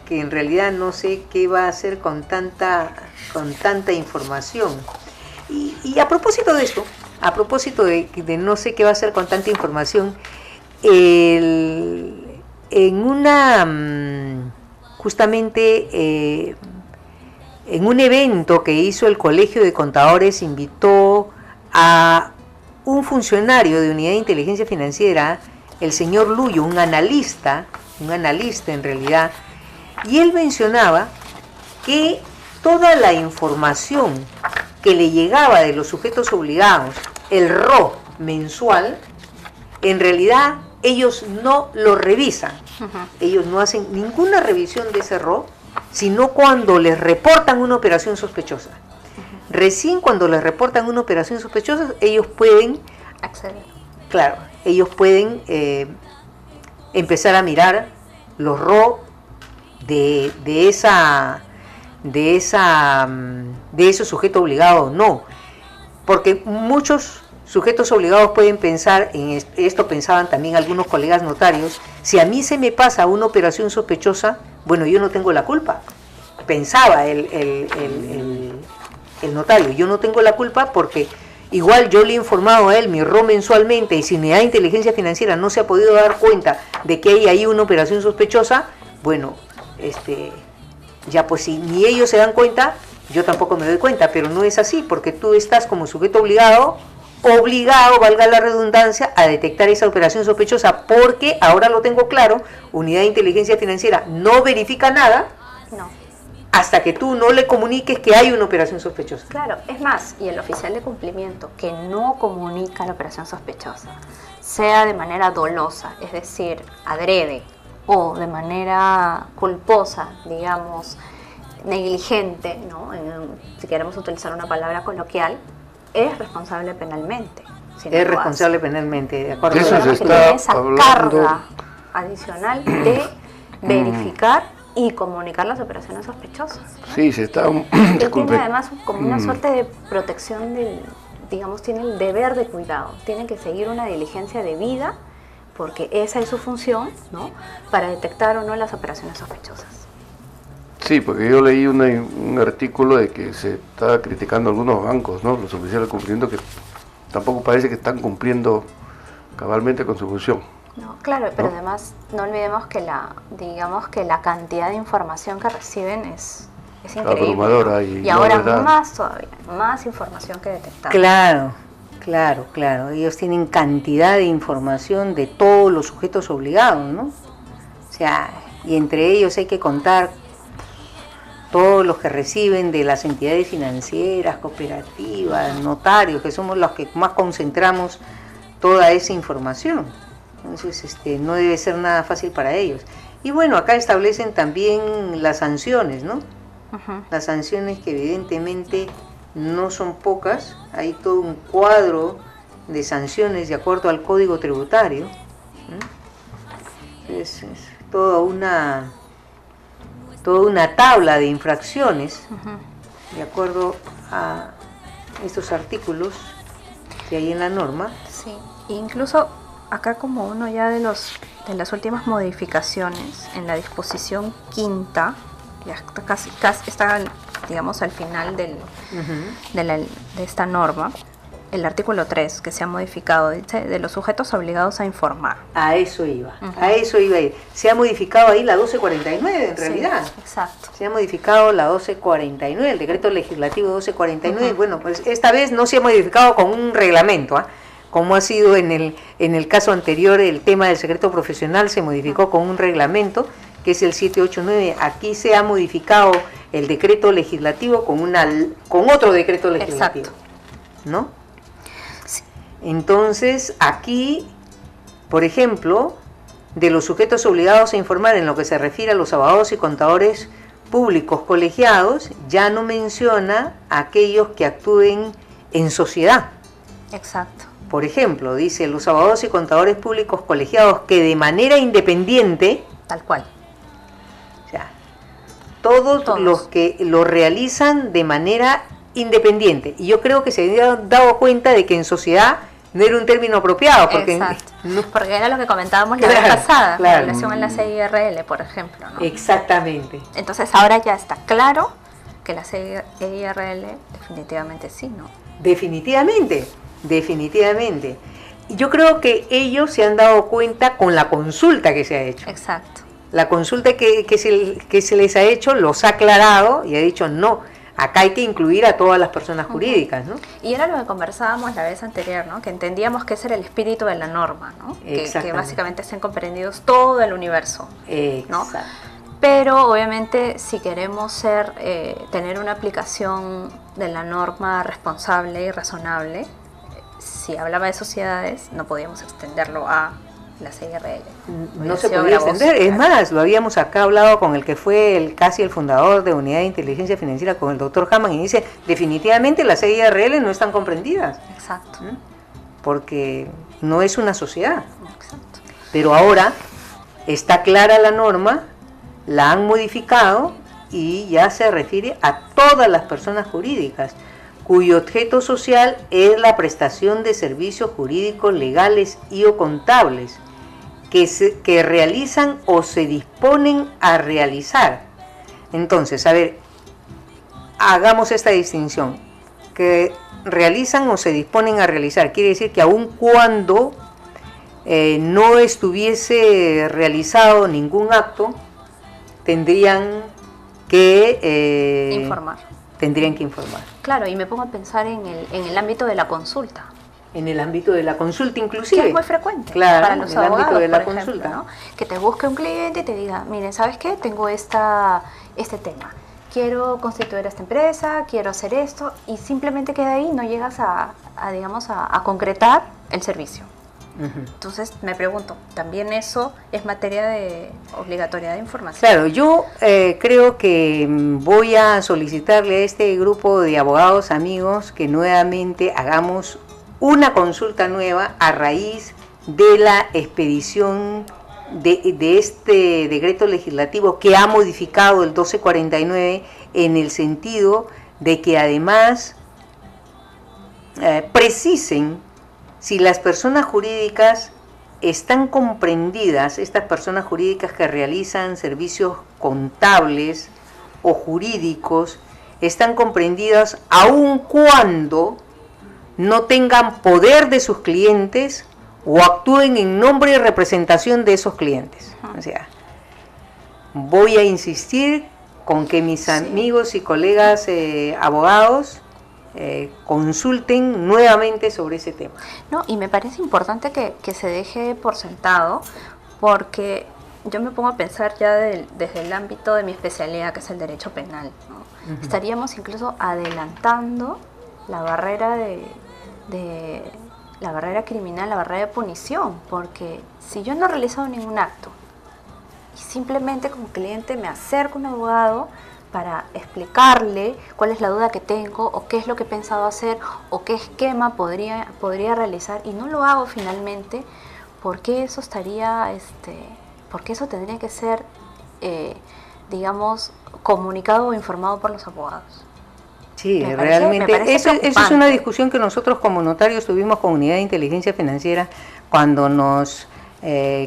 Speaker 2: Que en realidad no sé qué va a hacer con tanta información. Y a propósito de esto, a propósito de no sé qué va a hacer con tanta información, justamente en un evento que hizo el Colegio de Contadores, invitó a un funcionario de Unidad de Inteligencia Financiera, el señor Luyo, un analista en realidad, y él mencionaba que toda la información que le llegaba de los sujetos obligados, el RO, mensual, en realidad ellos no lo revisan. Ellos no hacen ninguna revisión de ese RO, sino cuando les reportan una operación sospechosa. Recién cuando les reportan una operación sospechosa, ellos pueden
Speaker 3: acceder.
Speaker 2: Claro, ellos pueden empezar a mirar los RO de esos sujetos obligados o no. Porque muchos sujetos obligados pueden pensar, esto pensaban también algunos colegas notarios, si a mí se me pasa una operación sospechosa, bueno, yo no tengo la culpa. Pensaba el notario, yo no tengo la culpa porque igual yo le he informado a él mi RO mensualmente y si Unidad de Inteligencia Financiera no se ha podido dar cuenta de que hay ahí una operación sospechosa, bueno, ya pues si ni ellos se dan cuenta, yo tampoco me doy cuenta, pero no es así, porque tú estás como sujeto obligado, valga la redundancia, a detectar esa operación sospechosa, porque ahora lo tengo claro, Unidad de Inteligencia Financiera no verifica nada,
Speaker 3: No.
Speaker 2: hasta que tú no le comuniques que hay una operación sospechosa.
Speaker 3: Claro, es más, y el oficial de cumplimiento que no comunica la operación sospechosa, sea de manera dolosa, es decir, adrede, o de manera culposa, digamos, negligente, ¿no? Si queremos utilizar una palabra coloquial, es responsable penalmente. Si no
Speaker 2: Es
Speaker 3: lo
Speaker 2: responsable
Speaker 3: hace.
Speaker 2: penalmente, de acuerdo.
Speaker 1: Eso se
Speaker 3: Que
Speaker 1: está
Speaker 3: tiene esa
Speaker 1: hablando.
Speaker 3: carga adicional de verificar y comunicar las operaciones sospechosas.
Speaker 1: Sí, se está...
Speaker 3: Él
Speaker 1: disculpe.
Speaker 3: tiene además como una suerte de protección digamos, tiene el deber de cuidado, tiene que seguir una diligencia debida, porque esa es su función, ¿no? Para detectar o no las operaciones sospechosas.
Speaker 1: Sí, porque yo leí un artículo de que se estaba criticando a algunos bancos, ¿no? Los oficiales de cumplimiento que tampoco parece que están cumpliendo cabalmente con su función.
Speaker 3: No, claro, pero
Speaker 1: ¿No?
Speaker 3: además no olvidemos que digamos que la cantidad de información que reciben es increíble,
Speaker 1: Abrumadora,
Speaker 3: ¿no?
Speaker 1: y
Speaker 3: Y
Speaker 1: no
Speaker 3: ahora
Speaker 1: les da.
Speaker 3: más todavía, más información que detectar.
Speaker 2: Claro. Ellos tienen cantidad de información de todos los sujetos obligados, ¿no? O sea, y entre ellos hay que contar todos los que reciben de las entidades financieras, cooperativas, notarios, que somos los que más concentramos toda esa información. Entonces, no debe ser nada fácil para ellos. Y bueno, acá establecen también las sanciones, ¿no? Las sanciones que evidentemente no son pocas, hay todo un cuadro de sanciones de acuerdo al Código Tributario. Es toda una tabla de infracciones de acuerdo a estos artículos que hay en la norma.
Speaker 3: Sí, incluso acá como uno ya de las últimas modificaciones en la disposición quinta, ya está casi está, digamos, al final de esta norma, el artículo 3 que se ha modificado, dice, de los sujetos obligados a informar.
Speaker 2: A eso iba a ir. Se ha modificado ahí la 1249 en realidad.
Speaker 3: Sí, exacto.
Speaker 2: Se ha modificado la 1249, el decreto legislativo 1249. Bueno, pues esta vez no se ha modificado con un reglamento, como ha sido en el caso anterior, el tema del secreto profesional se modificó con un reglamento, que es el 789. Aquí se ha modificado el decreto legislativo con otro decreto legislativo.
Speaker 3: Exacto.
Speaker 2: ¿No? Sí. Entonces, aquí, por ejemplo, de los sujetos obligados a informar en lo que se refiere a los abogados y contadores públicos colegiados, ya no menciona a aquellos que actúen en sociedad.
Speaker 3: Exacto.
Speaker 2: Por ejemplo, dice los abogados y contadores públicos colegiados que de manera independiente,
Speaker 3: Tal cual.
Speaker 2: o sea, todos los que lo realizan de manera independiente. Y yo creo que se habían dado cuenta de que en sociedad no era un término apropiado. Porque
Speaker 3: Exacto. Porque era lo que comentábamos la vez pasada,
Speaker 2: claro.
Speaker 3: en relación a la CIRL, por ejemplo, ¿no?
Speaker 2: Exactamente.
Speaker 3: Entonces ahora ya está claro que la CIRL definitivamente sí, ¿no?
Speaker 2: Definitivamente. Y yo creo que ellos se han dado cuenta con la consulta que se ha hecho.
Speaker 3: Exacto.
Speaker 2: La consulta que se les ha hecho los ha aclarado y ha dicho no, acá hay que incluir a todas las personas jurídicas, ¿no?
Speaker 3: Y era lo que conversábamos la vez anterior, ¿no? Que entendíamos que ese era el espíritu de la norma, ¿no? Que básicamente estén comprendidos todo el universo, ¿no?
Speaker 2: Exacto.
Speaker 3: Pero obviamente si queremos tener una aplicación de la norma responsable y razonable, si hablaba de sociedades, no podíamos extenderlo a la CIRL.
Speaker 2: No se podía extender, es más, lo habíamos acá hablado con el que fue casi el fundador de Unidad de Inteligencia Financiera, con el doctor Hamann, y dice, definitivamente las CIRL no están comprendidas.
Speaker 3: Exacto.
Speaker 2: Porque no es una sociedad.
Speaker 3: Exacto.
Speaker 2: Pero ahora está clara la norma, la han modificado y ya se refiere a todas las personas jurídicas cuyo objeto social es la prestación de servicios jurídicos, legales y o contables que realizan o se disponen a realizar. Entonces, a ver, hagamos esta distinción. Que realizan o se disponen a realizar quiere decir que aun cuando no estuviese realizado ningún acto, tendrían que
Speaker 3: informar.
Speaker 2: Tendrían que informar.
Speaker 3: Claro, y me pongo a pensar en el ámbito de la consulta.
Speaker 2: En el ámbito de la consulta inclusive.
Speaker 3: Que es muy frecuente,
Speaker 2: claro,
Speaker 3: para los
Speaker 2: en el
Speaker 3: abogados,
Speaker 2: ámbito de la
Speaker 3: por ejemplo,
Speaker 2: consulta,
Speaker 3: ¿no? Que te busque un cliente y te diga, miren, ¿sabes qué? Tengo este tema. Quiero constituir esta empresa, quiero hacer esto, y simplemente queda ahí, no llegas a concretar el servicio. Entonces me pregunto, ¿también eso es materia de obligatoriedad de información?
Speaker 2: Claro, yo creo que voy a solicitarle a este grupo de abogados amigos que nuevamente hagamos una consulta nueva a raíz de la expedición de este decreto legislativo que ha modificado el 1249 en el sentido de que además precisen si las personas jurídicas están comprendidas, estas personas jurídicas que realizan servicios contables o jurídicos, están comprendidas aun cuando no tengan poder de sus clientes o actúen en nombre y representación de esos clientes. O sea, voy a insistir con que mis amigos y colegas abogados consulten nuevamente sobre ese tema.
Speaker 3: No, y me parece importante que se deje por sentado, porque yo me pongo a pensar ya desde el ámbito de mi especialidad, que es el derecho penal, ¿no? Estaríamos incluso adelantando la barrera la barrera criminal, la barrera de punición, porque si yo no he realizado ningún acto y simplemente como cliente me acerco a un abogado para explicarle cuál es la duda que tengo o qué es lo que he pensado hacer o qué esquema podría realizar y no lo hago finalmente, ¿por qué eso por qué eso tendría que ser, digamos, comunicado o informado por los abogados?
Speaker 2: Sí, realmente, eso es una discusión que nosotros como notarios tuvimos con Unidad de Inteligencia Financiera cuando nos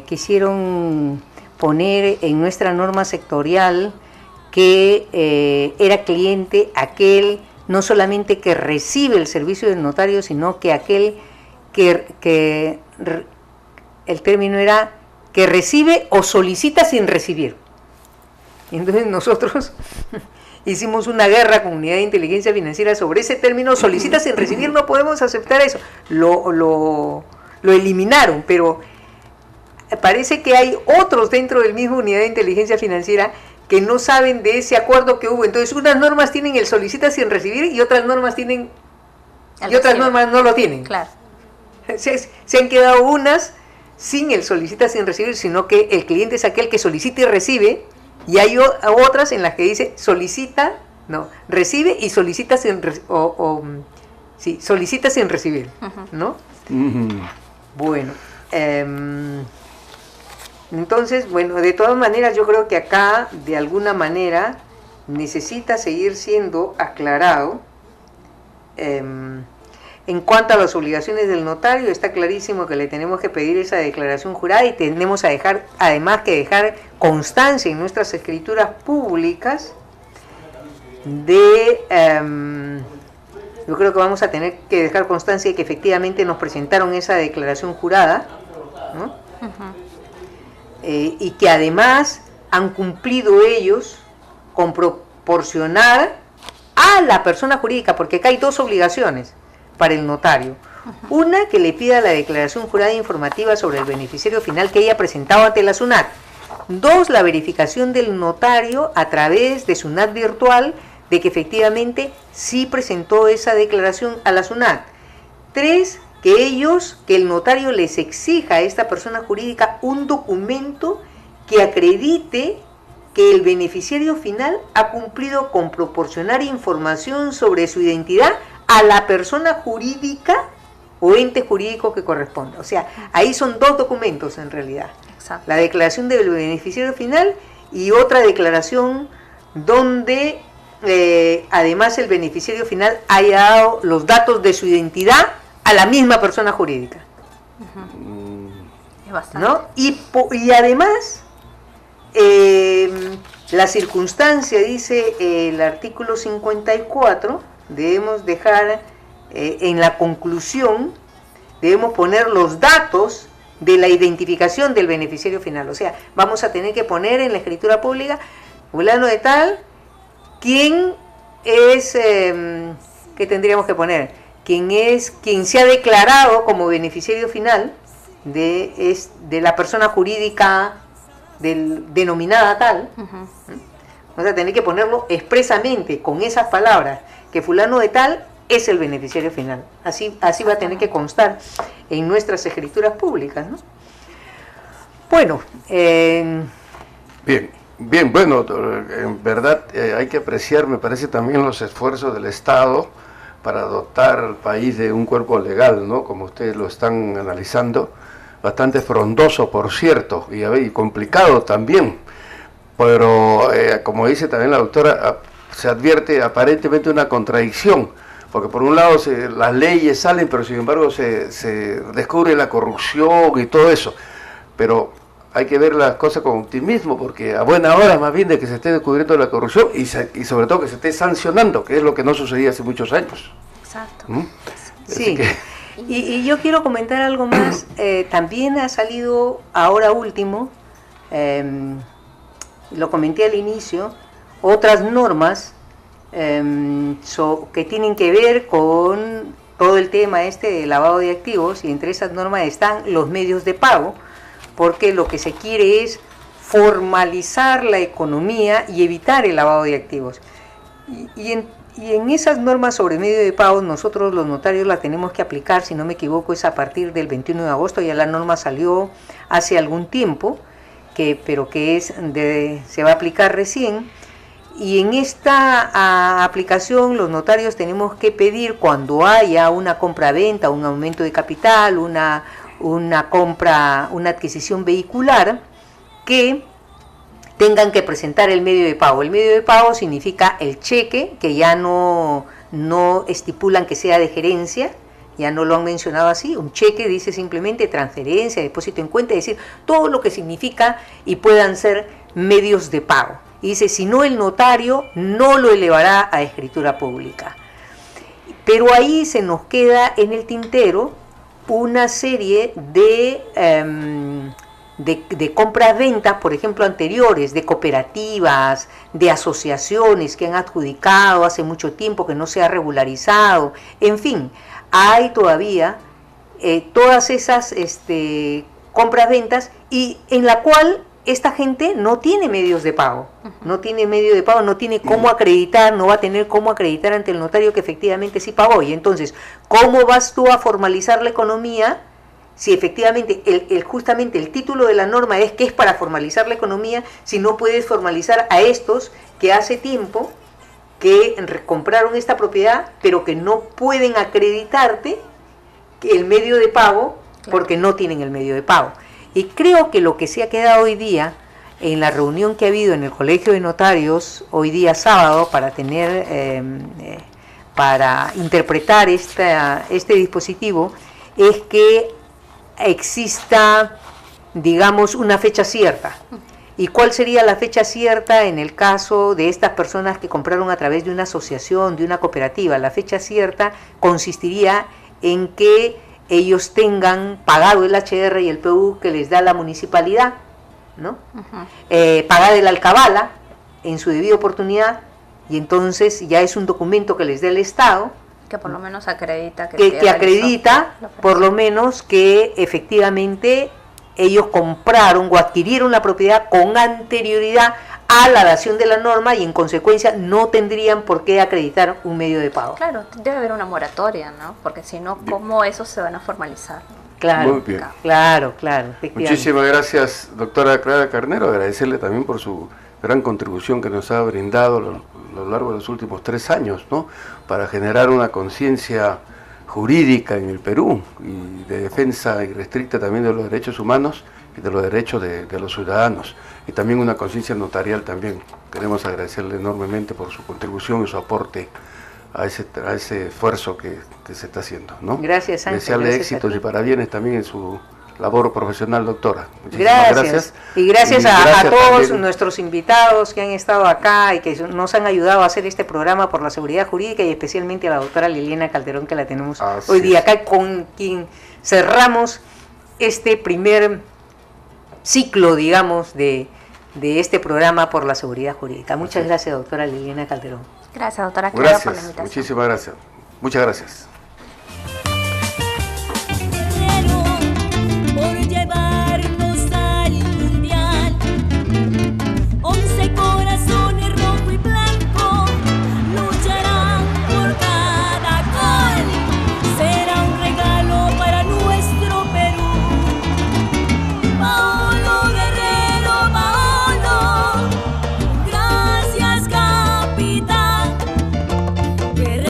Speaker 2: quisieron poner en nuestra norma sectorial que era cliente aquel no solamente que recibe el servicio del notario, sino que aquel que el término era que recibe o solicita sin recibir. Y entonces nosotros hicimos una guerra con Unidad de Inteligencia Financiera sobre ese término, solicita sin recibir, no podemos aceptar eso. Lo eliminaron, pero parece que hay otros dentro del mismo Unidad de Inteligencia Financiera que no saben de ese acuerdo que hubo. Entonces unas normas tienen el solicita sin recibir y otras normas tienen otras normas no lo tienen.
Speaker 3: Claro.
Speaker 2: Se han quedado unas sin el solicita sin recibir, sino que el cliente es aquel que solicita y recibe, y hay otras en las que dice solicita, no, recibe y solicita sin solicita sin recibir, ¿no? Bueno, entonces, bueno, de todas maneras yo creo que acá de alguna manera necesita seguir siendo aclarado. En cuanto a las obligaciones del notario, está clarísimo que le tenemos que pedir esa declaración jurada y tenemos además que dejar constancia en nuestras escrituras públicas yo creo que vamos a tener que dejar constancia de que efectivamente nos presentaron esa declaración jurada, ¿no? Y que además han cumplido ellos con proporcionar a la persona jurídica, porque acá hay dos obligaciones para el notario. Una, que le pida la declaración jurada informativa sobre el beneficiario final que haya presentado ante la SUNAT. Dos, la verificación del notario a través de SUNAT virtual de que efectivamente sí presentó esa declaración a la SUNAT. Tres, que el notario les exija a esta persona jurídica un documento que acredite que el beneficiario final ha cumplido con proporcionar información sobre su identidad a la persona jurídica o ente jurídico que corresponda. O sea, ahí son dos documentos en realidad.
Speaker 3: Exacto.
Speaker 2: La declaración del beneficiario final y otra declaración donde además el beneficiario final haya dado los datos de su identidad a la misma persona jurídica.
Speaker 3: Es bastante.
Speaker 2: ¿No? Y además, la circunstancia, dice el artículo 54, debemos dejar en la conclusión, debemos poner los datos de la identificación del beneficiario final. O sea, vamos a tener que poner en la escritura pública, fulano de tal, quién es, ¿qué tendríamos que poner? Quien se ha declarado como beneficiario final de la persona jurídica denominada tal. Vamos a tener que ponerlo expresamente con esas palabras, que fulano de tal es el beneficiario final. Así va a tener que constar en nuestras escrituras públicas, ¿no? Bueno,
Speaker 1: Bien, bueno, en verdad hay que apreciar, me parece, también los esfuerzos del Estado para dotar al país de un cuerpo legal, ¿no? Como ustedes lo están analizando, bastante frondoso, por cierto, y complicado también, pero como dice también la doctora, se advierte aparentemente una contradicción, porque por un lado las leyes salen, pero sin embargo se descubre la corrupción y todo eso, pero hay que ver las cosas con optimismo, porque a buena hora más bien de que se esté descubriendo la corrupción y sobre todo que se esté sancionando, que es lo que no sucedía hace muchos años.
Speaker 3: Exacto.
Speaker 2: Sí, y yo quiero comentar algo más. También ha salido ahora último, lo comenté al inicio, otras normas que tienen que ver con todo el tema de lavado de activos, y entre esas normas están los medios de pago, porque lo que se quiere es formalizar la economía y evitar el lavado de activos. Y en esas normas sobre medio de pago, nosotros los notarios la tenemos que aplicar, si no me equivoco, es a partir del 21 de agosto, ya la norma salió hace algún tiempo, pero que se va a aplicar recién. Y en esta aplicación los notarios tenemos que pedir, cuando haya una compra-venta, un aumento de capital, una adquisición vehicular, que tengan que presentar el medio de pago. El medio de pago significa el cheque, que ya no estipulan que sea de gerencia, ya no lo han mencionado así. Un cheque dice simplemente transferencia, depósito en cuenta, es decir, todo lo que significa y puedan ser medios de pago. Y dice, si no, el notario no lo elevará a escritura pública. Pero ahí se nos queda en el tintero una serie de compras-ventas, por ejemplo, anteriores, de cooperativas, de asociaciones que han adjudicado hace mucho tiempo, que no se ha regularizado. En fin, hay todavía todas esas compras-ventas, y en la cual esta gente no tiene medios de pago, no tiene cómo acreditar, no va a tener cómo acreditar ante el notario que efectivamente sí pagó. Y entonces, ¿cómo vas tú a formalizar la economía si efectivamente justamente el título de la norma es que es para formalizar la economía, si no puedes formalizar a estos que hace tiempo que compraron esta propiedad, pero que no pueden acreditarte el medio de pago porque no tienen el medio de pago? Y creo que lo que se ha quedado hoy día, en la reunión que ha habido en el Colegio de Notarios, hoy día sábado, para interpretar este dispositivo, es que exista, digamos, una fecha cierta. ¿Y cuál sería la fecha cierta en el caso de estas personas que compraron a través de una asociación, de una cooperativa? La fecha cierta consistiría en que ellos tengan pagado el HR y el PU que les da la municipalidad, ¿no? Pagada el alcabala en su debida oportunidad, y entonces ya es un documento que les da el Estado,
Speaker 3: que por lo menos acredita
Speaker 2: que acredita por lo menos que efectivamente ellos compraron o adquirieron la propiedad con anterioridad a la dación de la norma y en consecuencia no tendrían por qué acreditar un medio de pago.
Speaker 3: Claro, debe haber una moratoria, ¿no? Porque si no, ¿cómo esos se van a formalizar?
Speaker 2: Claro,
Speaker 1: Muy bien.
Speaker 2: claro, efectivamente.
Speaker 1: Muchísimas gracias, doctora Clara Carnero. Agradecerle también por su gran contribución que nos ha brindado a lo largo de los últimos 3 años, ¿no? Para generar una conciencia jurídica en el Perú y de defensa irrestricta también de los derechos humanos y de los derechos de los ciudadanos, y también una conciencia notarial también. Queremos agradecerle enormemente por su contribución y su aporte a ese esfuerzo que se está haciendo, ¿no?
Speaker 2: Gracias, Ángel.
Speaker 1: Desearle
Speaker 2: Gracias a
Speaker 1: éxitos
Speaker 2: ti.
Speaker 1: y parabienes también en su labor profesional, doctora. Muchísimas
Speaker 2: Gracias. Y gracias a
Speaker 1: gracias
Speaker 2: todos
Speaker 1: también.
Speaker 2: nuestros invitados que han estado acá y que nos han ayudado a hacer este programa por la seguridad jurídica, y especialmente a la doctora Liliana Calderón, que la tenemos
Speaker 1: Así
Speaker 2: hoy día
Speaker 1: es.
Speaker 2: acá, con quien cerramos este primer ciclo, digamos, de este programa por la seguridad jurídica. Muchas gracias, doctora Liliana Calderón.
Speaker 3: Gracias, doctora Clara, por la
Speaker 1: Gracias,
Speaker 3: invitación.
Speaker 1: muchísimas gracias. Muchas gracias.